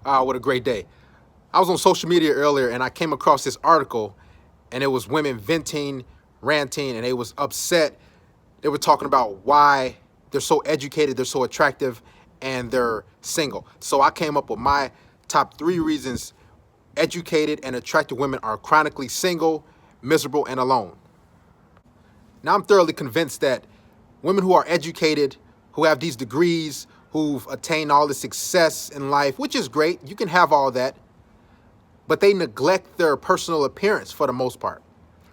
What a great day. I was on social media earlier and I came across this article, and it was women venting, ranting, and they was upset. They were talking about why they're so educated, they're so attractive, and they're single. So I came up with my top 3 reasons educated and attractive women are chronically single, miserable, and alone. Now I'm thoroughly convinced that women who are educated, who have these degrees, who've attained all the success in life, which is great, you can have all that, but they neglect their personal appearance for the most part.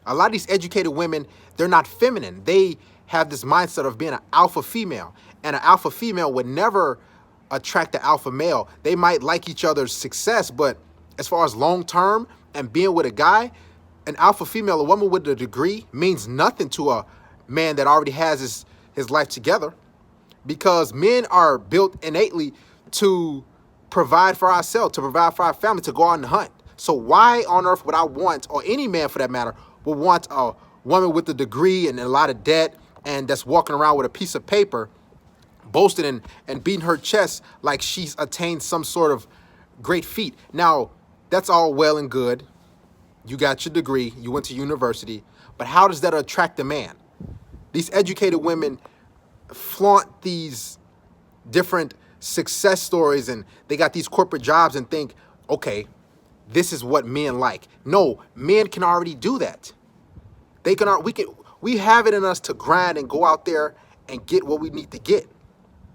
A lot of these educated women, they're not feminine. They have this mindset of being an alpha female, and an alpha female would never attract the alpha male. They might like each other's success, but as far as long term and being with a guy, an alpha female, a woman with a degree, means nothing to a man that already has his life together, because men are built innately to provide for ourselves, to provide for our family, to go out and hunt. So why on earth would I want, or any man for that matter, would want a woman with a degree and a lot of debt and that's walking around with a piece of paper, boasting and beating her chest like she's attained some sort of great feat? Now, that's all well and good. You got your degree, you went to university, but how does that attract a man? These educated women flaunt these different success stories, and they got these corporate jobs and think, okay, this is what men like. No, men can already do that. We have it in us to grind and go out there and get what we need to get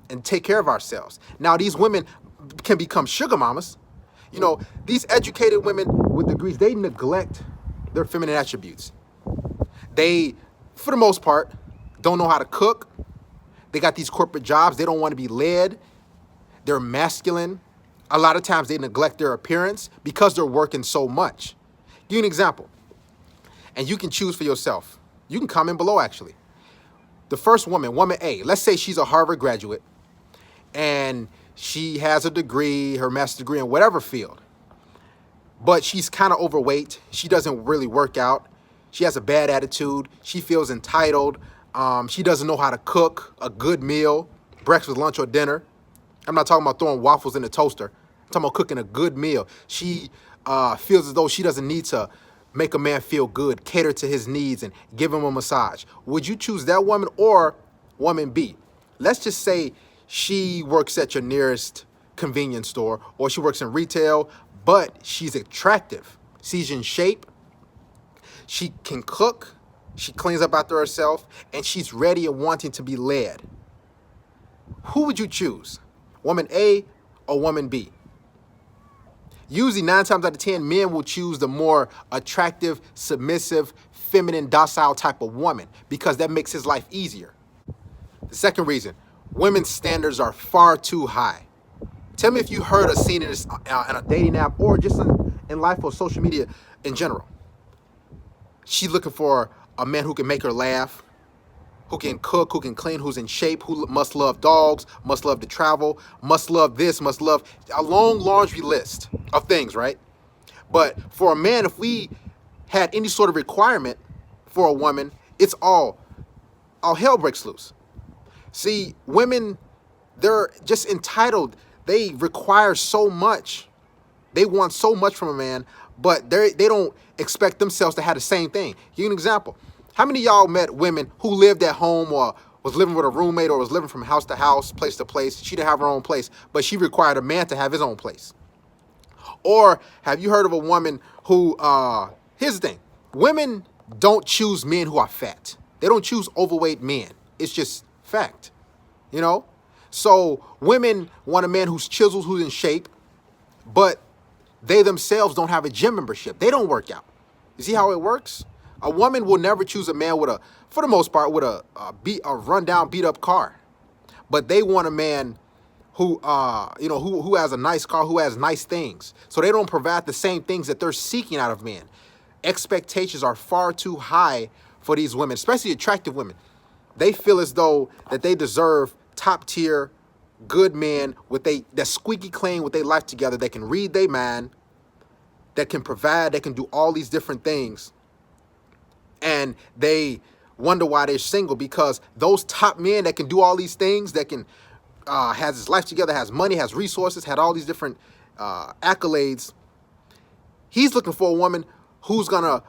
and take care of ourselves. Now, these women can become sugar mamas. You know, these educated women with degrees, they neglect their feminine attributes. They, for the most part, don't know how to cook. They got these corporate jobs. They don't want to be led. They're masculine. A lot of times they neglect their appearance because they're working so much. Give you an example, and you can choose for yourself. You can comment below, actually. The first woman, woman A, let's say she's a Harvard graduate, and she has a degree, her master's degree in whatever field, but she's kind of overweight. She doesn't really work out. She has a bad attitude. She feels entitled. She doesn't know how to cook a good meal, breakfast, lunch, or dinner. I'm not talking about throwing waffles in the toaster. I'm talking about cooking a good meal. She feels as though she doesn't need to make a man feel good, cater to his needs, and give him a massage. Would you choose that woman or woman B? Let's just say she works at your nearest convenience store, or she works in retail, but she's attractive. She's in shape. She can cook. She cleans up after herself, and she's ready and wanting to be led. Who would you choose? Woman A or woman B? Usually 9 times out of 10, men will choose the more attractive, submissive, feminine, docile type of woman because that makes his life easier. The second reason, women's standards are far too high. Tell me if you heard or seen it in a dating app or just in life or social media in general. She's looking for a man who can make her laugh, who can cook, who can clean, who's in shape, who must love dogs, must love to travel, must love this, must love a long laundry list of things, right? But for a man, if we had any sort of requirement for a woman, it's all hell breaks loose. See, women, they're just entitled. They require so much. They want so much from a man, but they don't expect themselves to have the same thing. Give you an example. How many of y'all met women who lived at home or was living with a roommate or was living from house to house, place to place? She didn't have her own place, but she required a man to have his own place. Or have you heard of a woman who, here's the thing. Women don't choose men who are fat. They don't choose overweight men. It's just fact, you know? So women want a man who's chiseled, who's in shape, but they themselves don't have a gym membership. They don't work out. You see how it works? A woman will never choose a man with for the most part, with a rundown, beat up car. But they want a man who, who has a nice car, who has nice things. So they don't provide the same things that they're seeking out of men. Expectations are far too high for these women, especially attractive women. They feel as though that they deserve top tier, good men that squeaky clean with their life together, that can read their mind, that can provide, that can do all these different things. And they wonder why they're single, because those top men that can do all these things, that can has his life together, has money, has resources, had all these different accolades. He's looking for a woman who's gonna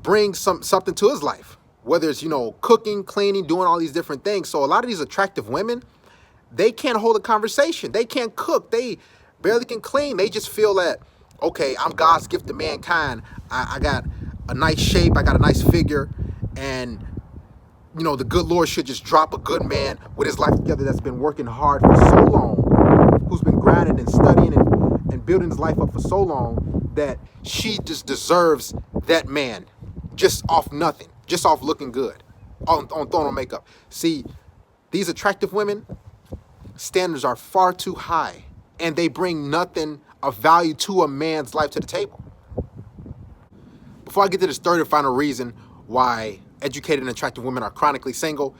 bring something to his life, whether it's, you know, cooking, cleaning, doing all these different things. So a lot of these attractive women, they can't hold a conversation. They can't cook. They barely can clean. They just feel that, okay, I'm God's gift to mankind. I got a nice shape. I got a nice figure. And, you know, the good Lord should just drop a good man with his life together that's been working hard for so long, who's been grinding and studying and building his life up for so long, that she just deserves that man just off nothing, just off looking good, on throwing on makeup. See, these attractive women, standards are far too high, and they bring nothing of value to a man's life to the table. Before I get to this third and final reason why educated and attractive women are chronically single,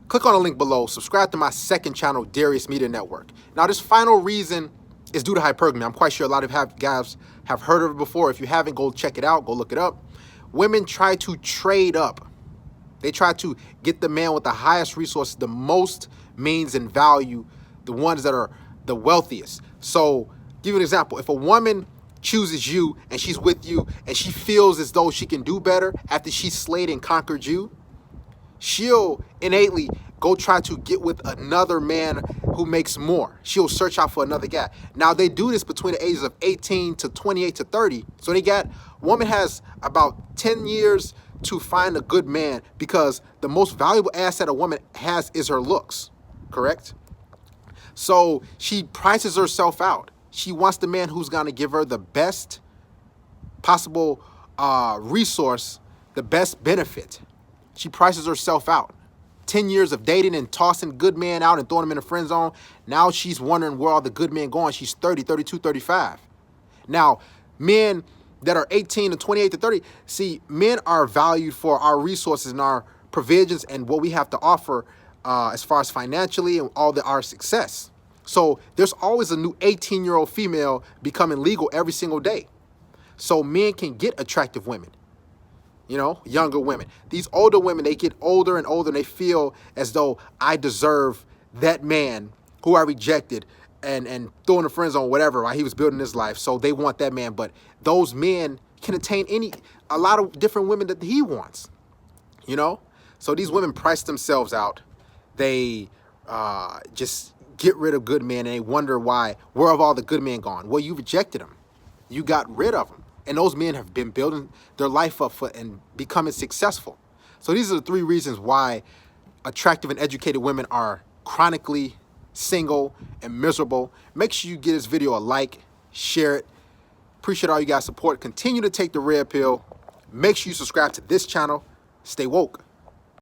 click on the link below, subscribe to my second channel, Darius Media Network. Now, this final reason is due to hypergamy. I'm quite sure a lot of guys have heard of it before. If you haven't, go check it out, go look it up. Women try to trade up. They try to get the man with the highest resources, the most means and value, the ones that are the wealthiest. So, give you an example. If a woman chooses you and she's with you and she feels as though she can do better after she slayed and conquered you, she'll innately go try to get with another man who makes more. She'll search out for another guy. Now, they do this between the ages of 18 to 28 to 30. So woman has about 10 years to find a good man, because the most valuable asset a woman has is her looks, correct? So she prices herself out. She wants the man who's going to give her the best possible resource, the best benefit. She prices herself out. 10 years of dating and tossing good men out and throwing them in the friend zone. Now she's wondering where all the good men going. She's 30, 32, 35. Now, men that are 18 to 28 to 30, see, men are valued for our resources and our provisions and what we have to offer as far as financially and our success. So there's always a new 18-year-old female becoming legal every single day. So men can get attractive women, you know, younger women. These older women, they get older and older and they feel as though I deserve that man who I rejected and threw in the friend zone, whatever, while he was building his life. So they want that man. But those men can attain a lot of different women that he wants, you know? So these women price themselves out. They just get rid of good men, and they wonder why, where have all the good men gone? Well, you rejected them. You got rid of them. And those men have been building their life up and becoming successful. So these are the three reasons why attractive and educated women are chronically single and miserable. Make sure you give this video a like, share it. Appreciate all you guys' support. Continue to take the red pill. Make sure you subscribe to this channel. Stay woke.